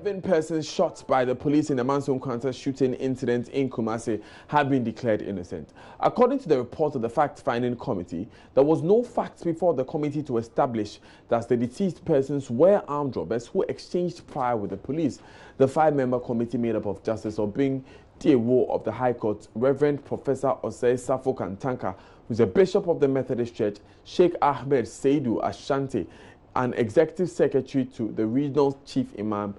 11 persons shot by the police in the Manson Counter shooting incident in Kumasi have been declared innocent. According to the report of the fact-finding committee, there was no facts before the committee to establish that the deceased persons were armed robbers who exchanged fire with the police. The five-member committee made up of Justice Obing Tiewo of the High Court, Reverend Professor Osei Safo Kantanka, who is a bishop of the Methodist Church, Sheikh Ahmed Seidu Ashanti, and executive secretary to the regional chief imam,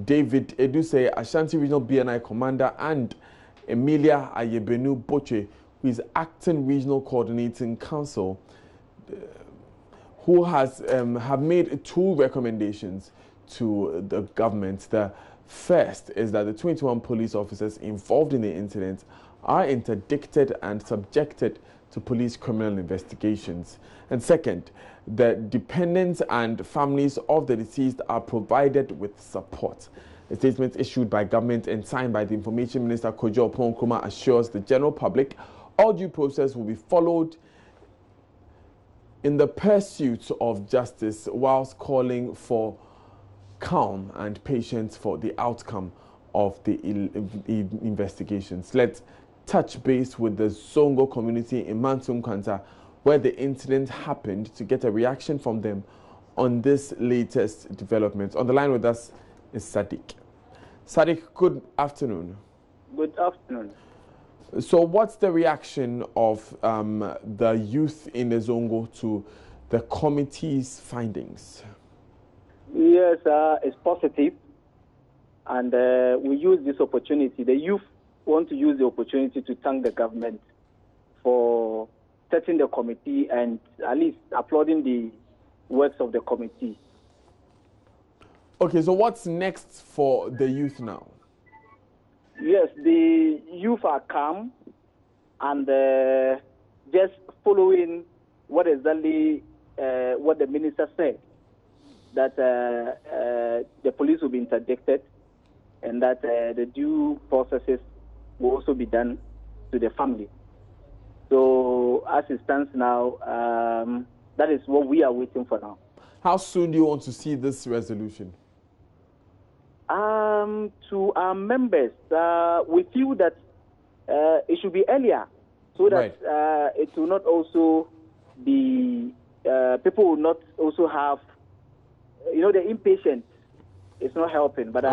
David Eduse, Ashanti Regional BNI commander, and Emilia Ayebenu Boche, who is acting regional coordinating council, who has have made two recommendations to the government. The first is that the 21 police officers involved in the incident are interdicted and subjected to police criminal investigations. And second, the dependents and families of the deceased are provided with support. A statement issued by government and signed by the Information Minister Kojo Ponkroma assures the general public all due process will be followed in the pursuit of justice, whilst calling for calm and patience for the outcome of the investigations. Let's touch base with the Zongo community in Mansun Kanta, where the incident happened, to get a reaction from them on this latest development. On the line with us is Sadiq. Sadiq, good afternoon. Good afternoon. So what's the reaction of the youth in the Zongo to the committee's findings? Yes, it's positive, and we use this opportunity. The youth want to use the opportunity to thank the government for setting the committee and at least applauding the works of the committee. Okay, so what's next for the youth now? Yes, the youth are calm and just following what exactly what the minister said, that the police will be interdicted and that the due processes will also be done to the family. So as it stands now, that is what we are waiting for now. How soon do you want to see this resolution? To our members, we feel that it should be earlier, so that it will not also be, people will not also have, the impatient is not helping. But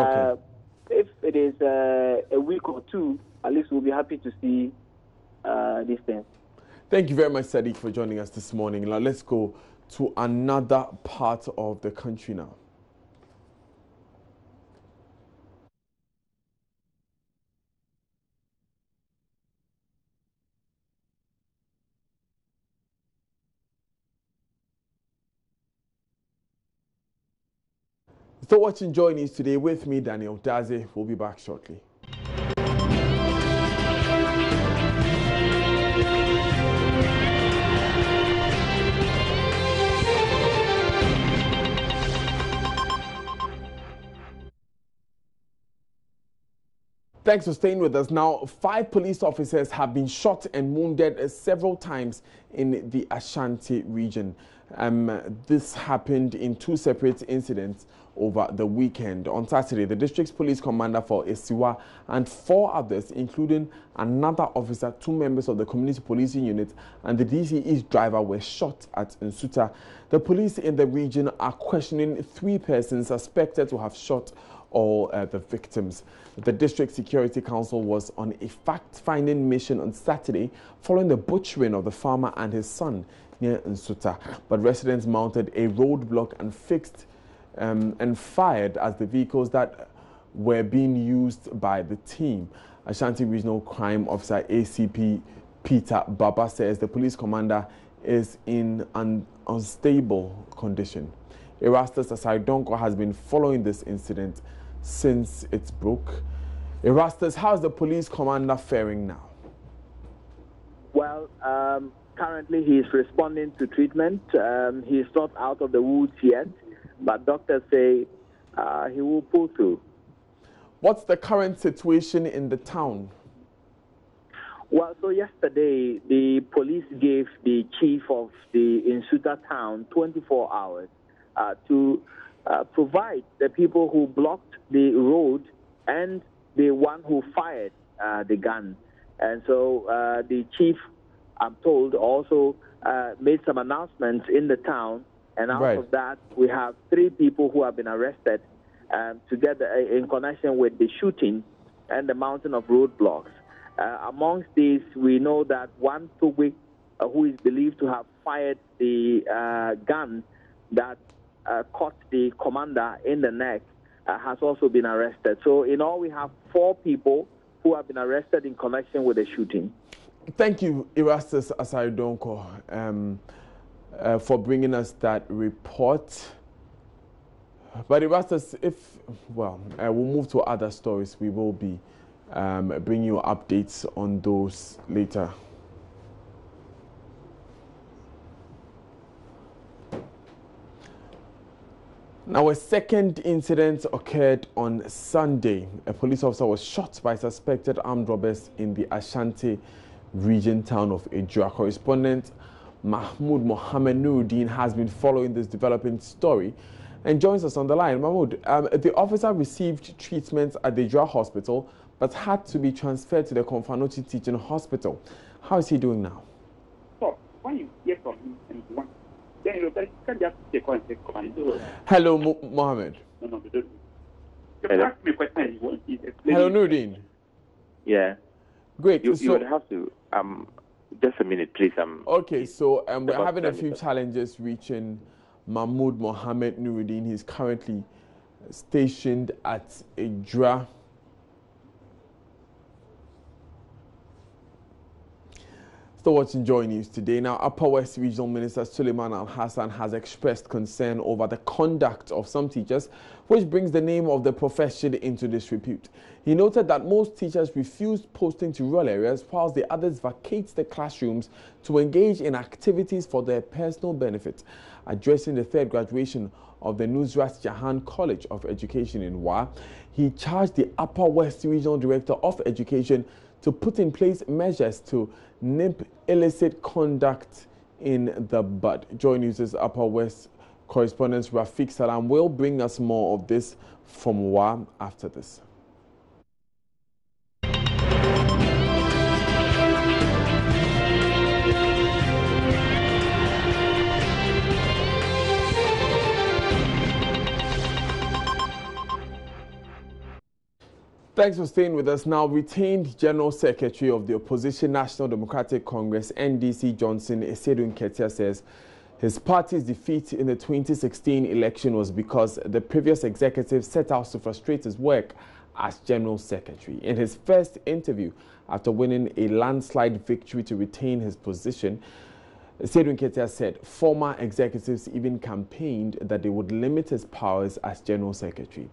if it is a week or two, at least we'll be happy to see these things. Thank you very much, Sadiq, for joining us this morning. Now let's go to another part of the country now. So watching Joy News today with me, Daniel Daze. We'll be back shortly. Thanks for staying with us. Now, 5 police officers have been shot and wounded several times in the Ashanti region. This happened in 2 separate incidents over the weekend. On Saturday, the district's police commander for Esiwa and 4 others, including another officer, 2 members of the community policing unit, and the DC East driver, were shot at Nsuta. The police in the region are questioning 3 persons suspected to have shot all the victims. The District Security Council was on a fact-finding mission on Saturday following the butchering of the farmer and his son near Nsuta. But residents mounted a roadblock and fired as the vehicles that were being used by the team. Ashanti Regional Crime Officer ACP Peter Baba says the police commander is in an unstable condition. Erastus Asaidonko has been following this incident since it broke. Erastus, how's the police commander faring now? Well, currently he is responding to treatment. He is not out of the woods yet, but doctors say he will pull through. What's the current situation in the town? Well, so yesterday the police gave the chief of the Nsuta town 24 hours to provide the people who blocked the road and the one who fired the gun. And so the chief, I'm told, also made some announcements in the town. And out of that, we have 3 people who have been arrested together in connection with the shooting and the mountain of roadblocks. Amongst these, we know that one Togwe, who is believed to have fired the gun that caught the commander in the neck, has also been arrested. So in all, we have 4 people who have been arrested in connection with the shooting. Thank you, Erastus Asaridonko, for bringing us that report. But Erastus, we'll move to other stories. We will be bringing you updates on those later. Now, a second incident occurred on Sunday. A police officer was shot by suspected armed robbers in the Ashanti region town of Ejura. Correspondent Mahmoud Mohammed Nuruddin has been following this developing story and joins us on the line. Mahmoud, the officer received treatment at the Ejura hospital but had to be transferred to the Konfanoti Teaching Hospital. How is he doing now? So, when you hear from him and you want, then you can just take on and say, hello, Mohammed. No, you don't. Ask me a question. Hello, Nuruddin. Yeah. Great. You would have to, just a minute, please. Okay, so we're having a few challenges reaching Mahmoud Mohammed Nuruddin. He's currently stationed at Ejura. Still watching Joy News today. Now, Upper West Regional Minister Suleiman Al-Hassan has expressed concern over the conduct of some teachers, which brings the name of the profession into disrepute. He noted that most teachers refused posting to rural areas, whilst the others vacate the classrooms to engage in activities for their personal benefit. Addressing the 3rd graduation of the Nusrat Jahan College of Education in Wa, he charged the Upper West Regional Director of Education to put in place measures to nip illicit conduct in the bud. Joy News' Upper West correspondent Rafiq Salam will bring us more of this from Wa after this. Thanks for staying with us. Now, retained General Secretary of the Opposition National Democratic Congress, NDC, Johnson Esedun Ketia, says his party's defeat in the 2016 election was because the previous executive set out to frustrate his work as General Secretary. In his first interview after winning a landslide victory to retain his position, Esedun Ketia said former executives even campaigned that they would limit his powers as General Secretary.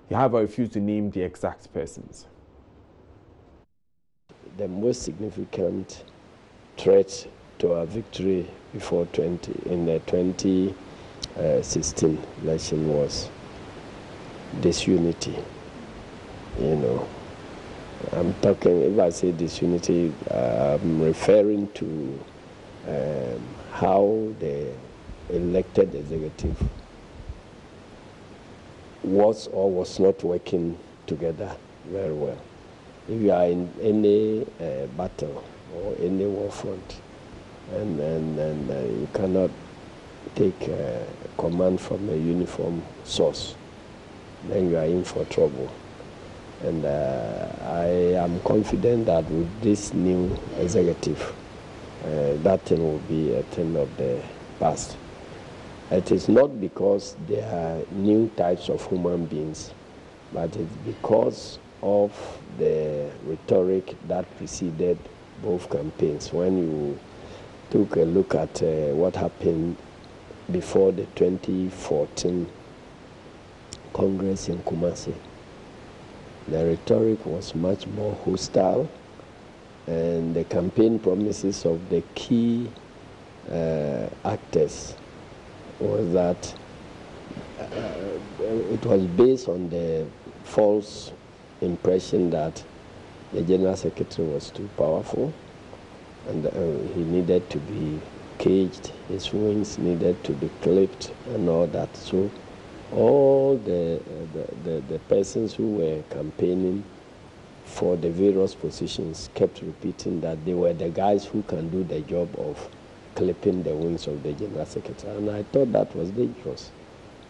He, however, refused to name the exact persons. The most significant threat to our victory in the 2016 election was disunity. You know, I'm talking, if I say disunity, I'm referring to how the elected executive was or was not working together very well. If you are in any battle or any war front, and you cannot take command from a uniform source, then you are in for trouble. And I am confident that with this new executive, that thing will be a thing of the past. It is not because there are new types of human beings, but it's because of the rhetoric that preceded both campaigns. When you took a look at what happened before the 2014 Congress in Kumasi, the rhetoric was much more hostile, and the campaign promises of the key actors was that it was based on the false impression that the General Secretary was too powerful and he needed to be caged, his wings needed to be clipped and all that. So all the persons who were campaigning for the various positions kept repeating that they were the guys who can do the job of clipping the wings of the General Secretary. And I thought that was dangerous.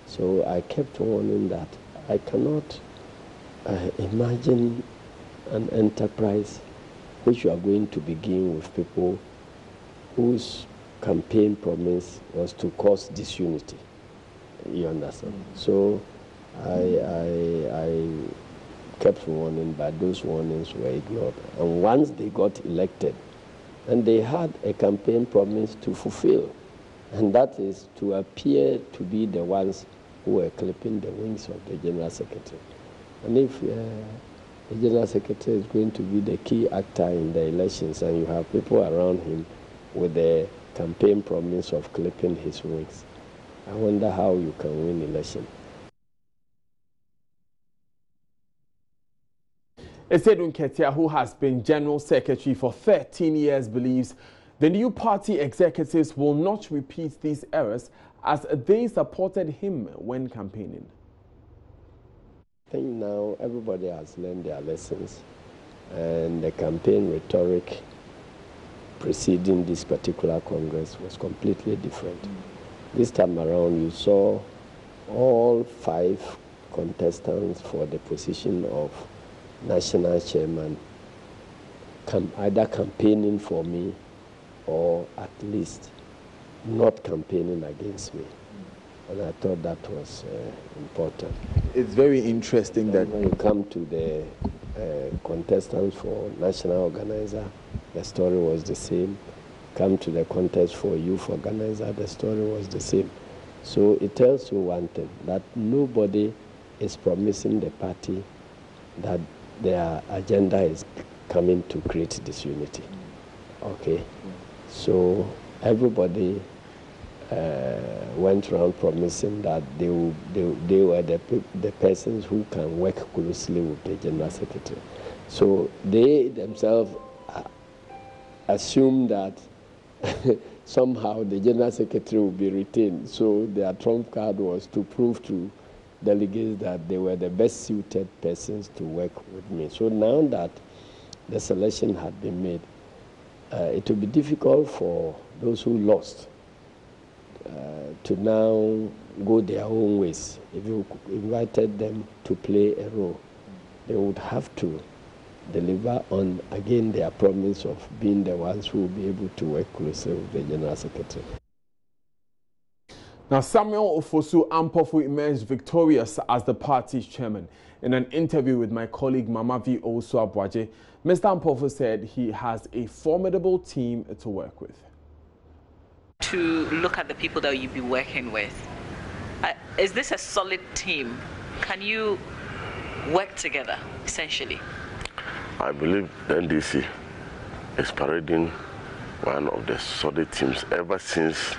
So I kept warning that I cannot imagine an enterprise which you are going to begin with people whose campaign promise was to cause disunity. You understand? So I kept warning, but those warnings were ignored. And once they got elected, and they had a campaign promise to fulfill, and that is to appear to be the ones who were clipping the wings of the General Secretary. And if the General Secretary is going to be the key actor in the elections, and you have people around him with the campaign promise of clipping his wings, I wonder how you can win election. Esedun Ketia, who has been General Secretary for 13 years, believes the new party executives will not repeat these errors as they supported him when campaigning. I think now everybody has learned their lessons, and the campaign rhetoric preceding this particular Congress was completely different. This time around, you saw all 5 contestants for the position of national chairman either campaigning for me or at least not campaigning against me. And I thought that was important. It's very interesting that when you come to the contestants for national organizer, the story was the same. Come to the contest for youth organizer, the story was the same. So it tells you one thing, that nobody is promising the party that their agenda is coming to create disunity. Okay? So everybody went around promising that they were the persons who can work closely with the General Secretary. So they themselves assumed that somehow the General Secretary will be retained. So their trump card was to prove to delegates that they were the best suited persons to work with me. So now that the selection had been made, it will be difficult for those who lost to now go their own ways. If you invited them to play a role, they would have to deliver on, again, their promise of being the ones who will be able to work closely with the General Secretary. Now, Samuel Ofosu Ampofu emerged victorious as the party's chairman. In an interview with my colleague Mama V. Osu Abwaje, Mr. Ampofu said he has a formidable team to work with. To look at the people that you'll be working with, is this a solid team? Can you work together, essentially? I believe the NDC is parading one of the solid teams ever since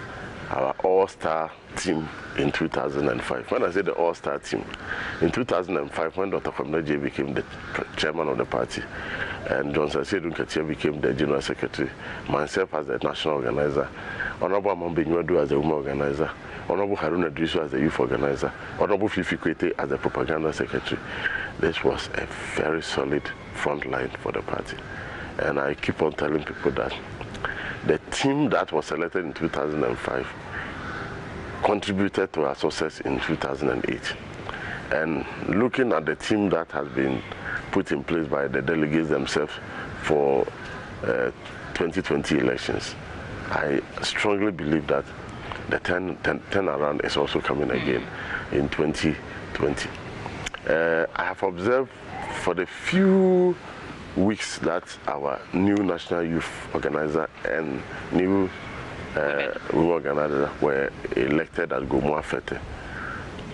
our all-star team in 2005. When I say the all-star team, in 2005, when Dr. Kwamina J became the chairman of the party, and Johnson Esedun Ketia became the general secretary, myself as the national organizer, Honorable Amambe Nywadu as the women organizer, Honorable Haruna Drisu as the youth organizer, Honorable Fifi Kwete as the propaganda secretary. This was a very solid front line for the party. And I keep on telling people that the team that was selected in 2005 contributed to our success in 2008. And looking at the team that has been put in place by the delegates themselves for 2020 elections, I strongly believe that the turnaround is also coming again in 2020. I have observed for the few weeks that our new national youth organizer and new women organizer were elected at Gomoa Fete.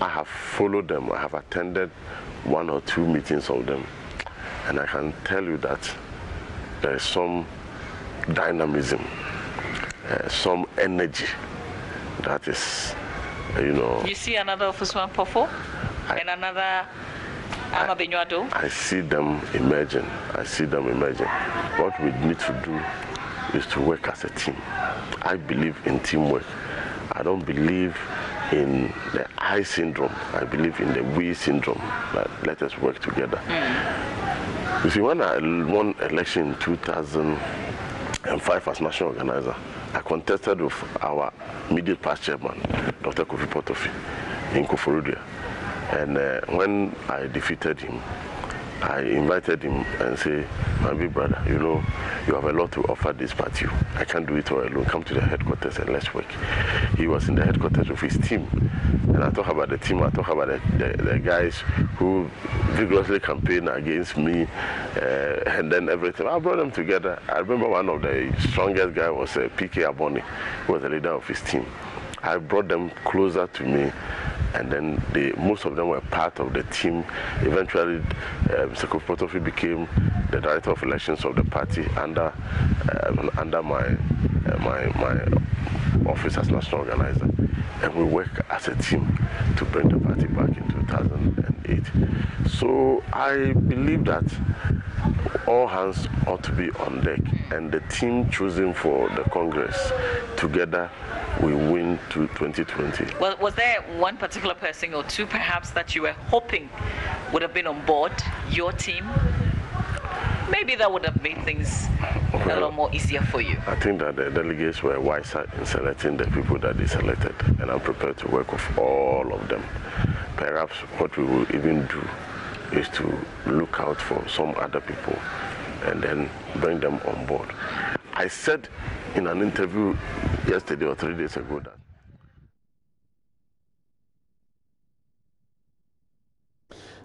I have followed them. I have attended 1 or 2 meetings of them, and I can tell you that there is some dynamism, some energy that is, You see another Ofosu Ampofu and another Amambe Nywadu? I see them emerging. I see them emerging. What we need to do is to work as a team. I believe in teamwork. I don't believe in the I syndrome. I believe in the we syndrome. That let us work together. You see, when I won election in 2005 as national organizer, I contested with our immediate past chairman, Dr. Kofi Potofi, in Koforidua. And when I defeated him, I invited him and said, my big brother, you know, you have a lot to offer this party. I can't do it all alone. Come to the headquarters and let's work. He was in the headquarters with his team. And I talk about the team, I talk about the guys who vigorously campaigned against me and then everything. I brought them together. I remember one of the strongest guys was PK Aboni, who was the leader of his team. I brought them closer to me, and then most of them were part of the team. Eventually, Mr. Kofi Potofi became the director of elections of the party under my office as national organizer. And we worked as a team to bring the party back in 2008. So I believe that all hands ought to be on deck, and the team chosen for the Congress together we win to 2020. Well, was there one particular person or two perhaps that you were hoping would have been on board your team? Maybe that would have made things a lot more easier for you. I think that the delegates were wiser in selecting the people that they selected, and I'm prepared to work with all of them. Perhaps what we will even do is to look out for some other people and then bring them on board. I said in an interview yesterday or 3 days ago that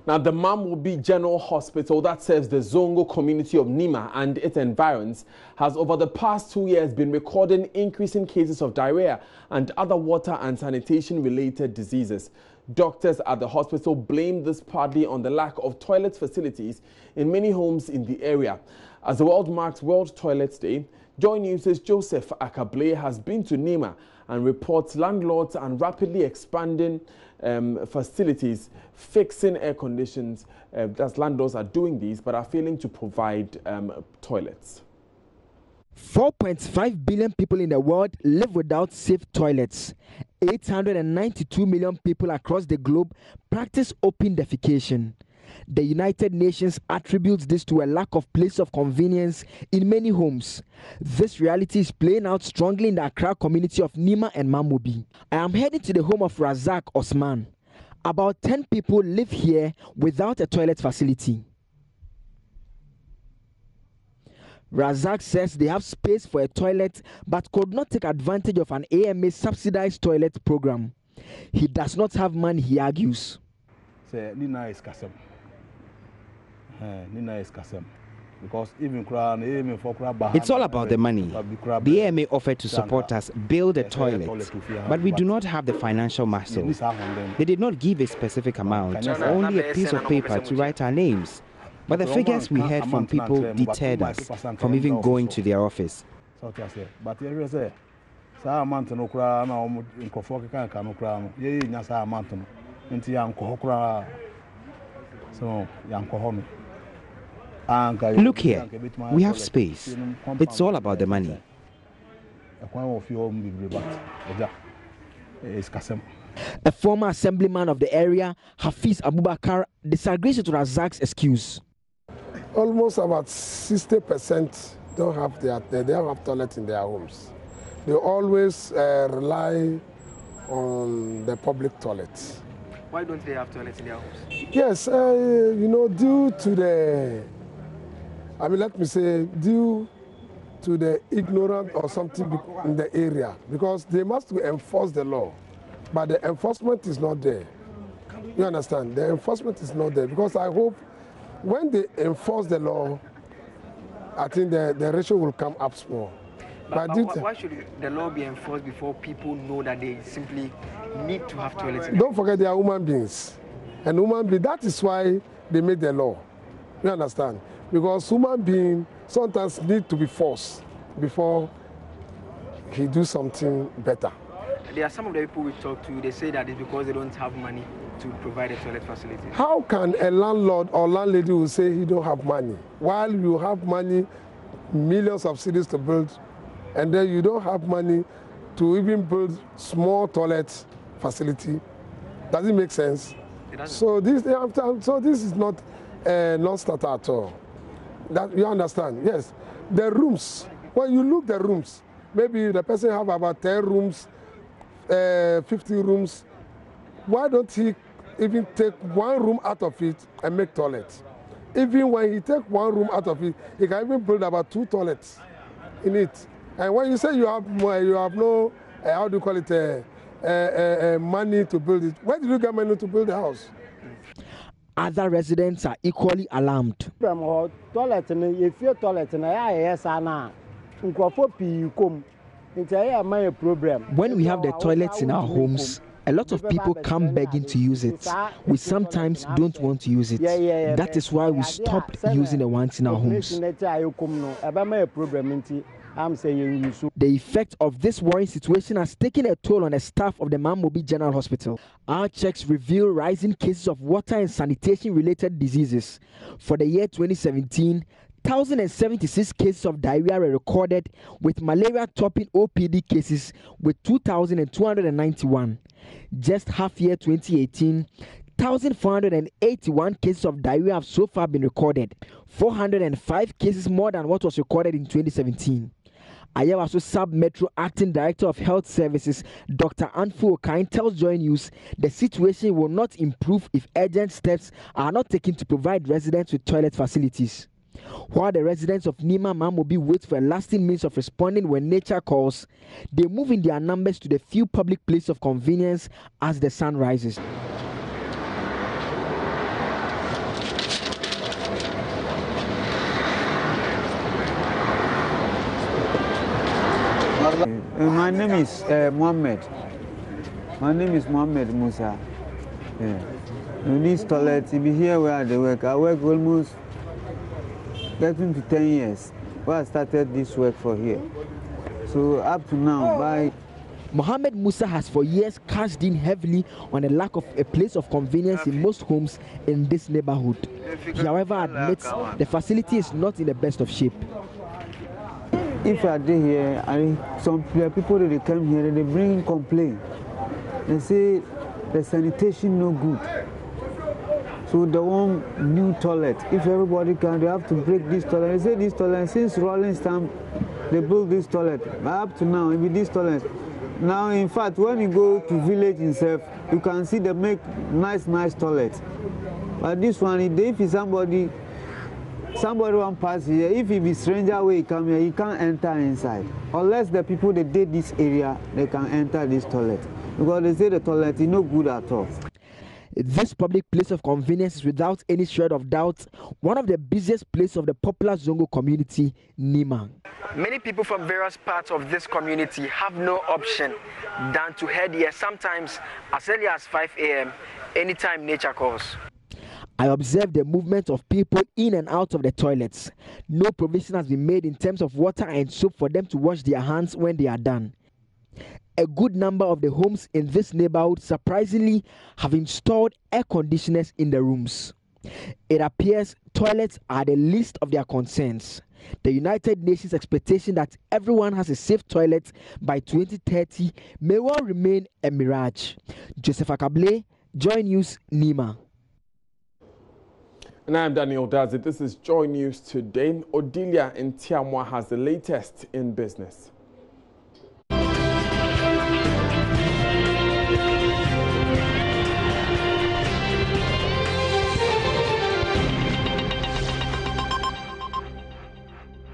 now, the Mamobi General Hospital that serves the Zongo community of Nema and its environs has over the past 2 years been recording increasing cases of diarrhea and other water and sanitation related diseases. Doctors at the hospital blame this partly on the lack of toilet facilities in many homes in the area. As the world marks World Toilets Day, Joy News' Joseph Akable has been to Nema and reports landlords and rapidly expanding facilities fixing air conditions. As landlords are doing these but are failing to provide toilets. 4.5 billion people in the world live without safe toilets. 892 million people across the globe practice open defecation. The United Nations attributes this to a lack of place of convenience in many homes. This reality is playing out strongly in the Accra community of Nema and Mamobi. I am heading to the home of Razak Osman. About 10 people live here without a toilet facility. Razak says they have space for a toilet but could not take advantage of an AMA subsidized toilet program. He does not have money, he argues. Because it's all about the money. The AMA offered to support us build a toilet, but we do not have the financial muscle. They did not give a specific amount, only a piece of paper to write our names. But the figures we heard from people deterred us from even going to their office. Look here, we have space. It's all about the money. A former assemblyman of the area, Hafiz Abubakar, disagrees with Razak's excuse. Almost about 60% don't have toilets in their homes. They always rely on the public toilets. Why don't they have toilets in their homes? Yes, due to the, due to the ignorance or something in the area, because they must enforce the law, but the enforcement is not there. You understand? The enforcement is not there, because I hope when they enforce the law, I think the ratio will come up small. But why should the law be enforced before people know that they simply need to have toilets? Don't forget they are human beings. And human beings, that is why they made the law. You understand? Because human beings sometimes need to be forced before he do something better. There are some of the people we talk to, they say that it's because they don't have money to provide a toilet facility. How can a landlord or landlady will say he don't have money, while you have money, millions of cities to build, and then you don't have money to even build small toilets facility. Does it make sense? So this is not a non-starter at all. That you understand? Yes. The rooms. When you look the rooms, maybe the person have about 10 rooms, 50 rooms. Why don't he even take one room out of it and make toilets? Even when he take one room out of it, he can even build about 2 toilets in it. And when you say you have no, how do you call it, money to build it, where did you get money to build the house? Other residents are equally alarmed. When we have the toilets in our homes, a lot of people come begging to use it. We sometimes don't want to use it. That is why we stopped using the ones in our homes. The effect of this worrying situation has taken a toll on the staff of the Mamobi General Hospital. Our checks reveal rising cases of water and sanitation related diseases. For the year 2017, 1,076 cases of diarrhea were recorded, with malaria topping OPD cases with 2,291. Just half year 2018, 1,481 cases of diarrhea have so far been recorded, 405 cases more than what was recorded in 2017. Ayawaso Sub-Metro Acting Director of Health Services, Dr. Anfu Okain, tells Joy News the situation will not improve if urgent steps are not taken to provide residents with toilet facilities. While the residents of Nema Mamobi wait for a lasting means of responding when nature calls, they move in their numbers to the few public places of convenience as the sun rises. My name is Mohammed. My name is Mohammed Musa. In this toilet, if you hear where I work almost getting to 10 years. Where I started this work for here. So up to now, Mohammed Musa has for years cashed in heavily on the lack of a place of convenience in most homes in this neighborhood. He, however, admits the facility is not in the best of shape. If I did here, some people that they come here, they bring in complaint. They say the sanitation no good. So they want new toilet. If everybody can, they have to break this toilet. They say this toilet, since Rolling Stamp, they built this toilet. But up to now, maybe this toilet. Now, in fact, when you go to village itself, you can see they make nice toilet. But this one, if somebody want pass here, if it be stranger way come here, he can't enter inside. Unless the people that did this area, they can enter this toilet. Because they say the toilet is no good at all. This public place of convenience is without any shred of doubt one of the busiest places of the popular Zongo community, Nema. Many people from various parts of this community have no option than to head here sometimes as early as 5 a.m. anytime nature calls. I observed the movement of people in and out of the toilets. No provision has been made in terms of water and soap for them to wash their hands when they are done. A good number of the homes in this neighborhood surprisingly have installed air conditioners in the rooms. It appears toilets are the least of their concerns. The United Nations expectation that everyone has a safe toilet by 2030 may well remain a mirage. Joseph Akable, Joy News, Nema. And I'm Daniel Dazi. This is Joy News Today. Odilia in Tiamwa has the latest in business.